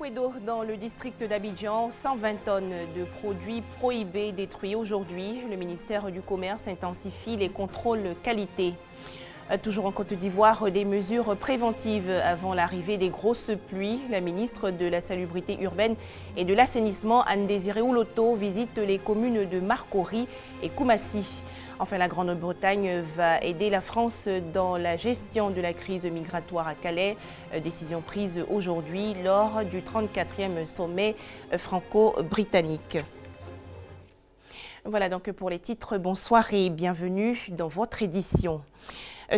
d'Akwedo, dans le district d'Abidjan, 120 tonnes de produits prohibés détruits aujourd'hui. Le ministère du Commerce intensifie les contrôles qualité. Toujours en Côte d'Ivoire, des mesures préventives avant l'arrivée des grosses pluies. La ministre de la Salubrité urbaine et de l'Assainissement, Anne-Désirée Ouloto, visite les communes de Marcory et Koumassi. Enfin, la Grande-Bretagne va aider la France dans la gestion de la crise migratoire à Calais. Décision prise aujourd'hui lors du 34e sommet franco-britannique. Voilà donc pour les titres. Bonsoir et bienvenue dans votre édition.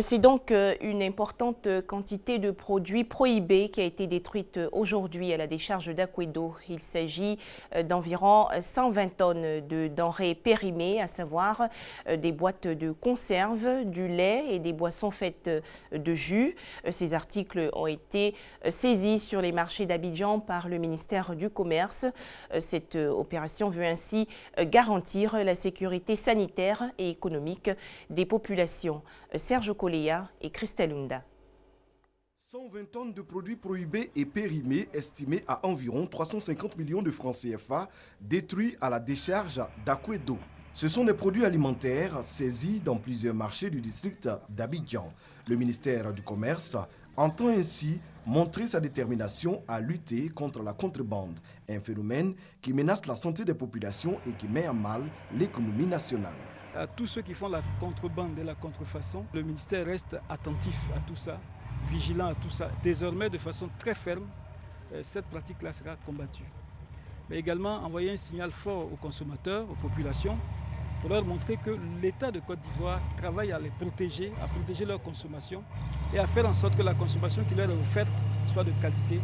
C'est donc une importante quantité de produits prohibés qui a été détruite aujourd'hui à la décharge d'Akwedo. Il s'agit d'environ 120 tonnes de denrées périmées, à savoir des boîtes de conserve, du lait et des boissons faites de jus. Ces articles ont été saisis sur les marchés d'Abidjan par le ministère du Commerce. Cette opération veut ainsi garantir la sécurité sanitaire et économique des populations. Serge Koléa et Christelle Hunda. 120 tonnes de produits prohibés et périmés estimés à environ 350 millions de francs CFA détruits à la décharge d'Akwedo. Ce sont des produits alimentaires saisis dans plusieurs marchés du district d'Abidjan. Le ministère du Commerce entend ainsi montrer sa détermination à lutter contre la contrebande, un phénomène qui menace la santé des populations et qui met à mal l'économie nationale. À tous ceux qui font la contrebande et la contrefaçon, le ministère reste attentif à tout ça, vigilant à tout ça. Désormais, de façon très ferme, cette pratique-là sera combattue. Mais également envoyer un signal fort aux consommateurs, aux populations, pour leur montrer que l'État de Côte d'Ivoire travaille à les protéger, à protéger leur consommation et à faire en sorte que la consommation qui leur est offerte soit de qualité,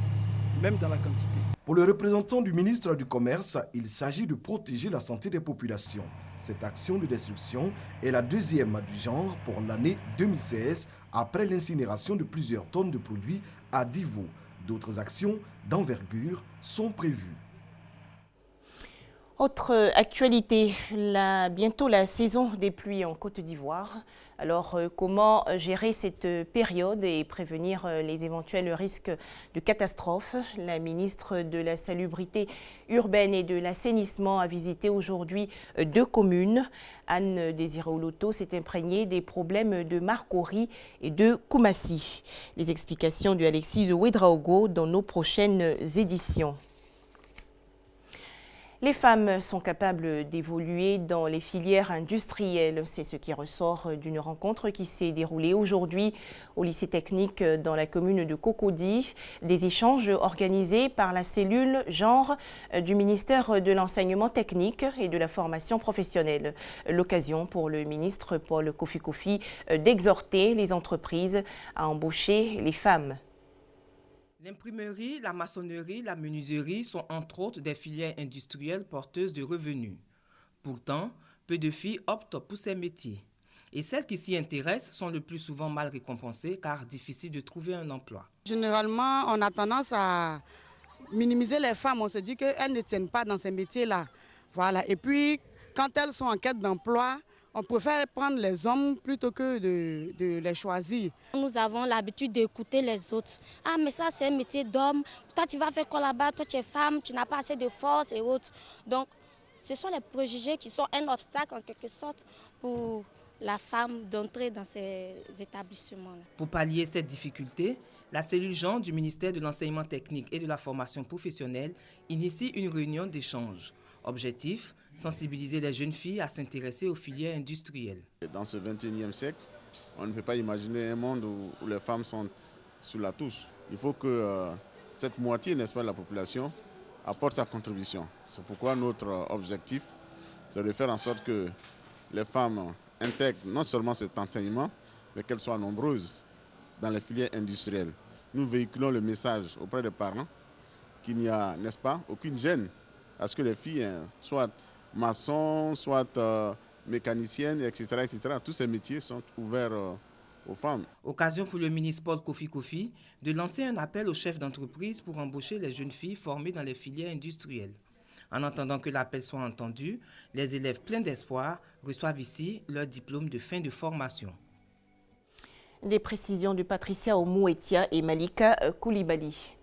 même dans la quantité. Pour le représentant du ministre du Commerce, il s'agit de protéger la santé des populations. Cette action de destruction est la deuxième du genre pour l'année 2016, après l'incinération de plusieurs tonnes de produits à Divo. D'autres actions d'envergure sont prévues. Autre actualité, bientôt la saison des pluies en Côte d'Ivoire. Alors, comment gérer cette période et prévenir les éventuels risques de catastrophe? La ministre de la Salubrité urbaine et de l'Assainissement a visité aujourd'hui 2 communes. Anne-Désirée Ouloto s'est imprégnée des problèmes de Marcory et de Koumassi. Les explications de Alexis Ouedraogo dans nos prochaines éditions. Les femmes sont capables d'évoluer dans les filières industrielles. C'est ce qui ressort d'une rencontre qui s'est déroulée aujourd'hui au lycée technique dans la commune de Cocody. Des échanges organisés par la cellule genre du ministère de l'enseignement technique et de la formation professionnelle. L'occasion pour le ministre Paul Kofi d'exhorter les entreprises à embaucher les femmes. L'imprimerie, la maçonnerie, la menuiserie sont entre autres des filières industrielles porteuses de revenus. Pourtant, peu de filles optent pour ces métiers. Et celles qui s'y intéressent sont le plus souvent mal récompensées car difficile de trouver un emploi. Généralement, on a tendance à minimiser les femmes. On se dit qu'elles ne tiennent pas dans ces métiers-là. Voilà. Et puis, quand elles sont en quête d'emploi, on préfère prendre les hommes plutôt que de les choisir. Nous avons l'habitude d'écouter les autres. Ah, mais ça, c'est un métier d'homme. Toi, tu vas faire quoi là-bas? Toi, tu es femme, tu n'as pas assez de force et autres. Donc, ce sont les préjugés qui sont un obstacle en quelque sorte pour la femme d'entrer dans ces établissements-là. Pour pallier cette difficulté, la cellule genre du ministère de l'enseignement technique et de la formation professionnelle initie une réunion d'échange. Objectif, sensibiliser les jeunes filles à s'intéresser aux filières industrielles. Dans ce 21e siècle, on ne peut pas imaginer un monde où les femmes sont sous la touche. Il faut que cette moitié, n'est-ce pas, de la population apporte sa contribution. C'est pourquoi notre objectif, c'est de faire en sorte que les femmes intègrent non seulement cet enseignement, mais qu'elles soient nombreuses dans les filières industrielles. Nous véhiculons le message auprès des parents qu'il n'y a, n'est-ce pas, aucune gêne à ce que les filles soient maçons, soit mécaniciennes, etc., etc. Tous ces métiers sont ouverts aux femmes. Occasion pour le ministre Paul Kofi de lancer un appel aux chefs d'entreprise pour embaucher les jeunes filles formées dans les filières industrielles. En attendant que l'appel soit entendu, les élèves pleins d'espoir reçoivent ici leur diplôme de fin de formation. Des précisions de Patricia Omouetia et Malika Koulibaly.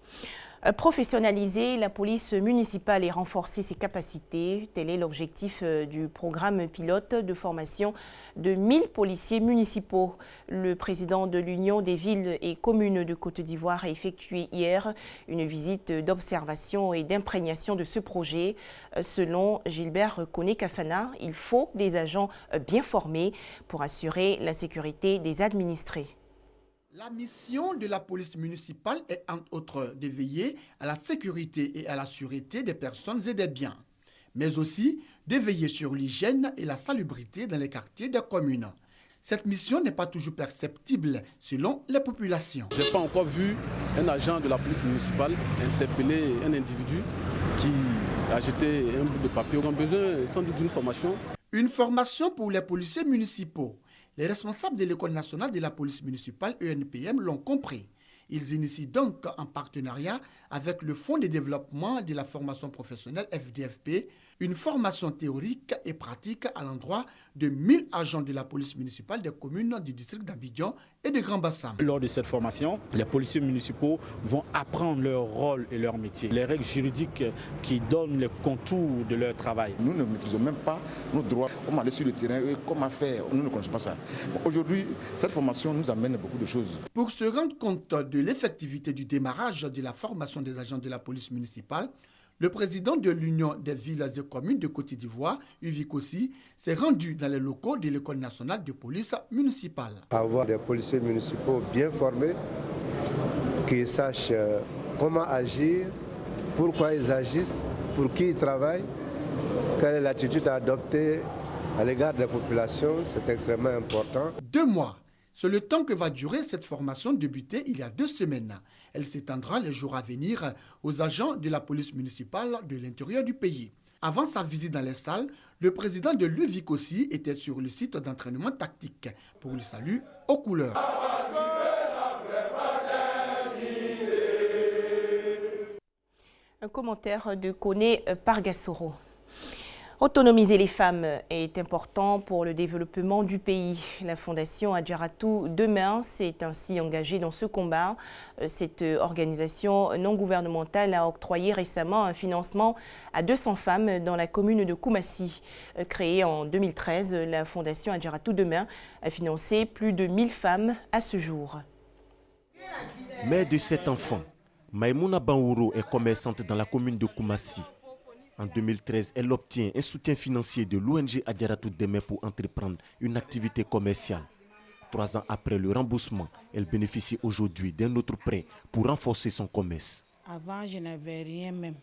Professionnaliser la police municipale et renforcer ses capacités, tel est l'objectif du programme pilote de formation de 1000 policiers municipaux. Le président de l'Union des villes et communes de Côte d'Ivoire a effectué hier une visite d'observation et d'imprégnation de ce projet. Selon Gilbert Koné-Kafana, il faut des agents bien formés pour assurer la sécurité des administrés. La mission de la police municipale est entre autres de veiller à la sécurité et à la sûreté des personnes et des biens, mais aussi de veiller sur l'hygiène et la salubrité dans les quartiers des communes. Cette mission n'est pas toujours perceptible selon les populations. Je n'ai pas encore vu un agent de la police municipale interpeller un individu qui a jeté un bout de papier. On a besoin sans doute d'une formation. Une formation pour les policiers municipaux. Les responsables de l'École nationale de la police municipale, ENPM, l'ont compris. Ils initient donc en partenariat avec le Fonds de développement de la formation professionnelle FDFP une formation théorique et pratique à l'endroit de 1000 agents de la police municipale des communes du district d'Abidjan et de Grand Bassam. Lors de cette formation, les policiers municipaux vont apprendre leur rôle et leur métier, les règles juridiques qui donnent les contours de leur travail. Nous ne maîtrisons même pas nos droits, comment aller sur le terrain, comment faire, nous ne connaissons pas ça. Aujourd'hui, cette formation nous amène beaucoup de choses. Pour se rendre compte de l'effectivité du démarrage de la formation des agents de la police municipale, le président de l'Union des villes et communes de Côte d'Ivoire, Uvikossi, s'est rendu dans les locaux de l'École nationale de police municipale. Avoir des policiers municipaux bien formés, qui sachent comment agir, pourquoi ils agissent, pour qui ils travaillent, quelle est l'attitude à adopter à l'égard des populations, c'est extrêmement important. 2 mois. C'est le temps que va durer cette formation débutée il y a 2 semaines. Elle s'étendra les jours à venir aux agents de la police municipale de l'intérieur du pays. Avant sa visite dans les salles, le président de l'UVICOSI était sur le site d'entraînement tactique pour le salut aux couleurs. Un commentaire de Koné Pargassoro. Autonomiser les femmes est important pour le développement du pays. La Fondation Adjaratou Demain s'est ainsi engagée dans ce combat. Cette organisation non gouvernementale a octroyé récemment un financement à 200 femmes dans la commune de Koumassi. Créée en 2013, la Fondation Adjaratou Demain a financé plus de 1000 femmes à ce jour. Mère de 7 enfants, Maïmouna Banouro est commerçante dans la commune de Koumassi. En 2013, elle obtient un soutien financier de l'ONG Adjaratou Demain pour entreprendre une activité commerciale. 3 ans après le remboursement, elle bénéficie aujourd'hui d'un autre prêt pour renforcer son commerce. Avant, je n'avais rien même.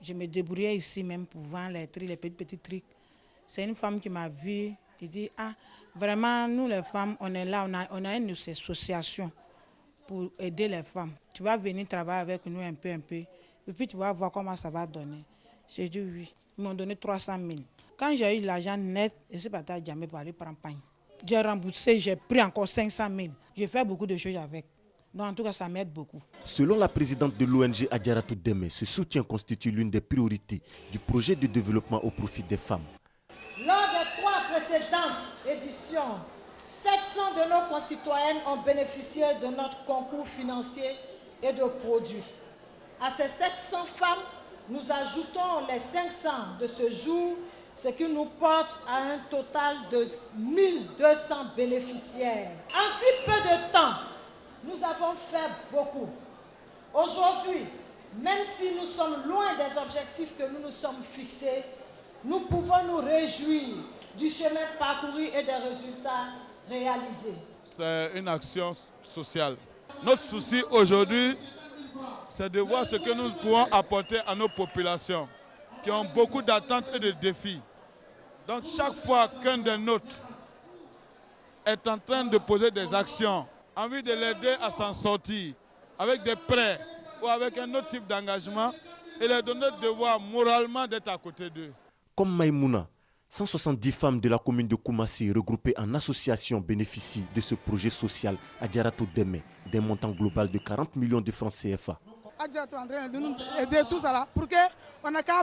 Je me débrouillais ici même pour vendre les trucs, les petits trucs. C'est une femme qui m'a vue, qui dit « Ah, vraiment, nous les femmes, on est là, on a une association pour aider les femmes. Tu vas venir travailler avec nous un peu, et puis tu vas voir comment ça va donner. » J'ai dit oui. Ils m'ont donné 300 000. Quand j'ai eu l'argent net, je suis parti à Djamé pour aller prendre pain. J'ai remboursé, j'ai pris encore 500 000. J'ai fait beaucoup de choses avec. Donc en tout cas, ça m'aide beaucoup. Selon la présidente de l'ONG Adjaratou Demain, ce soutien constitue l'une des priorités du projet de développement au profit des femmes. Lors des 3 précédentes éditions, 700 de nos concitoyennes ont bénéficié de notre concours financier et de produits. À ces 700 femmes, nous ajoutons les 500 de ce jour, ce qui nous porte à un total de 1200 bénéficiaires. En si peu de temps, nous avons fait beaucoup. Aujourd'hui, même si nous sommes loin des objectifs que nous nous sommes fixés, nous pouvons nous réjouir du chemin parcouru et des résultats réalisés. C'est une action sociale. Notre souci aujourd'hui, c'est de voir ce que nous pouvons apporter à nos populations qui ont beaucoup d'attentes et de défis. Donc chaque fois qu'un des nôtres est en train de poser des actions, envie de l'aider à s'en sortir avec des prêts ou avec un autre type d'engagement, il est de notre devoir moralement d'être à côté d'eux. Comme Maïmouna, 170 femmes de la commune de Koumassi regroupées en association bénéficient de ce projet social Adjaratou Demain, d'un montant global de 40 millions de francs CFA. Adjaratou est en train de nous aider tout ça là pour qu'on a qu'à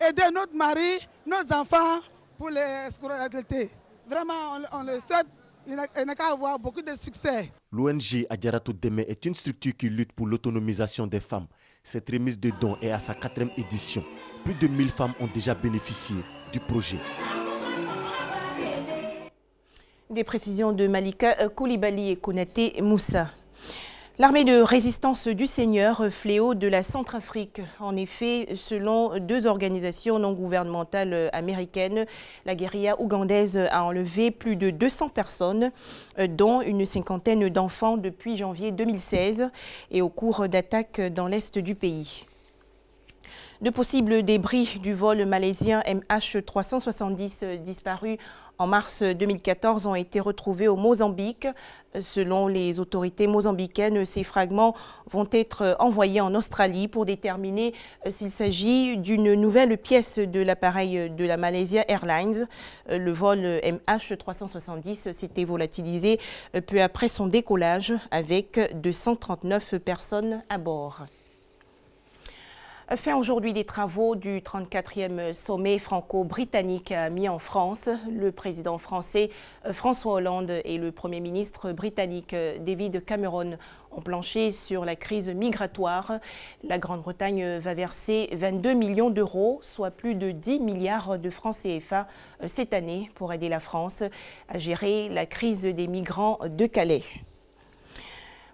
aider notre mari, nos enfants pour les scolarités. Vraiment, on le souhaite, il n'a qu'à avoir beaucoup de succès. L'ONG Adjaratou Demain est une structure qui lutte pour l'autonomisation des femmes. Cette remise de dons est à sa 4e édition. Plus de 1000 femmes ont déjà bénéficié du projet. Des précisions de Malika Koulibaly et Konaté Moussa. L'armée de résistance du Seigneur, fléau de la Centrafrique. En effet, selon 2 organisations non gouvernementales américaines, la guérilla ougandaise a enlevé plus de 200 personnes, dont une 50aine d'enfants depuis janvier 2016 et au cours d'attaques dans l'est du pays. De possibles débris du vol malaisien MH370 disparu en mars 2014 ont été retrouvés au Mozambique. Selon les autorités mozambicaines, ces fragments vont être envoyés en Australie pour déterminer s'il s'agit d'une nouvelle pièce de l'appareil de la Malaysia Airlines. Le vol MH370 s'était volatilisé peu après son décollage avec 239 personnes à bord. Fin aujourd'hui des travaux du 34e sommet franco-britannique mis en France. Le président français François Hollande et le Premier ministre britannique David Cameron ont planché sur la crise migratoire. La Grande-Bretagne va verser 22 millions d'euros, soit plus de 10 milliards de francs CFA cette année pour aider la France à gérer la crise des migrants de Calais.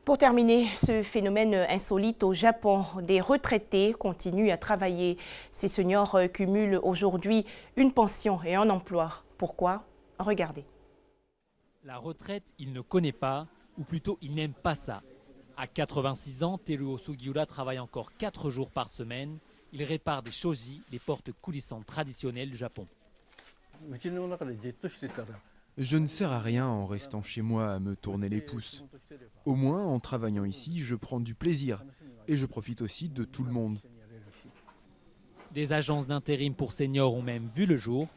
Pour terminer, ce phénomène insolite au Japon, des retraités continuent à travailler. Ces seniors cumulent aujourd'hui une pension et un emploi. Pourquoi? Regardez. La retraite, il ne connaît pas, ou plutôt il n'aime pas ça. À 86 ans, Teruo Sugiura travaille encore 4 jours par semaine. Il répare des shoji, les portes coulissantes traditionnelles du Japon. Je ne sers à rien en restant chez moi à me tourner les pouces. Au moins, en travaillant ici, je prends du plaisir et je profite aussi de tout le monde. Des agences d'intérim pour seniors ont même vu le jour.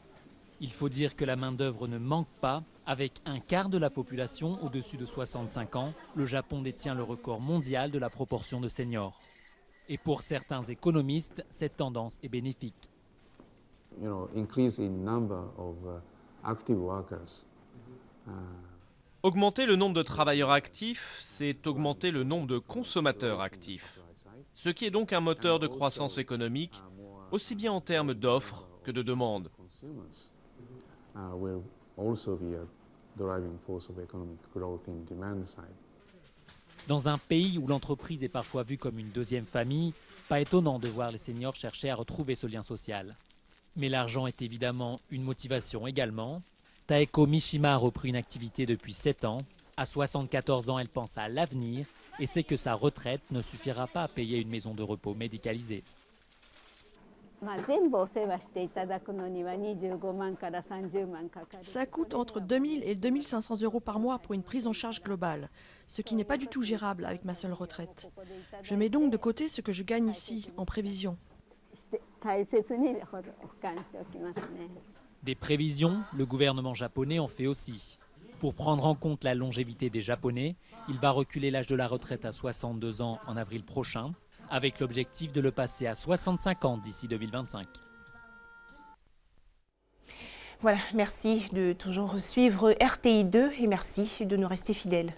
Il faut dire que la main-d'œuvre ne manque pas. Avec un quart de la population au-dessus de 65 ans, le Japon détient le record mondial de la proportion de seniors. Et pour certains économistes, cette tendance est bénéfique. Augmenter le nombre de travailleurs actifs, c'est augmenter le nombre de consommateurs actifs. Ce qui est donc un moteur de croissance économique, aussi bien en termes d'offres que de demandes. Dans un pays où l'entreprise est parfois vue comme une deuxième famille, pas étonnant de voir les seniors chercher à retrouver ce lien social. Mais l'argent est évidemment une motivation également. Taeko Mishima a repris une activité depuis 7 ans. À 74 ans, elle pense à l'avenir et sait que sa retraite ne suffira pas à payer une maison de repos médicalisée. Ça coûte entre 2000 et 2500 euros par mois pour une prise en charge globale, ce qui n'est pas du tout gérable avec ma seule retraite. Je mets donc de côté ce que je gagne ici, en prévision. Des prévisions, le gouvernement japonais en fait aussi. Pour prendre en compte la longévité des Japonais, il va reculer l'âge de la retraite à 62 ans en avril prochain, avec l'objectif de le passer à 65 ans d'ici 2025. Voilà, merci de toujours suivre RTI2 et merci de nous rester fidèles.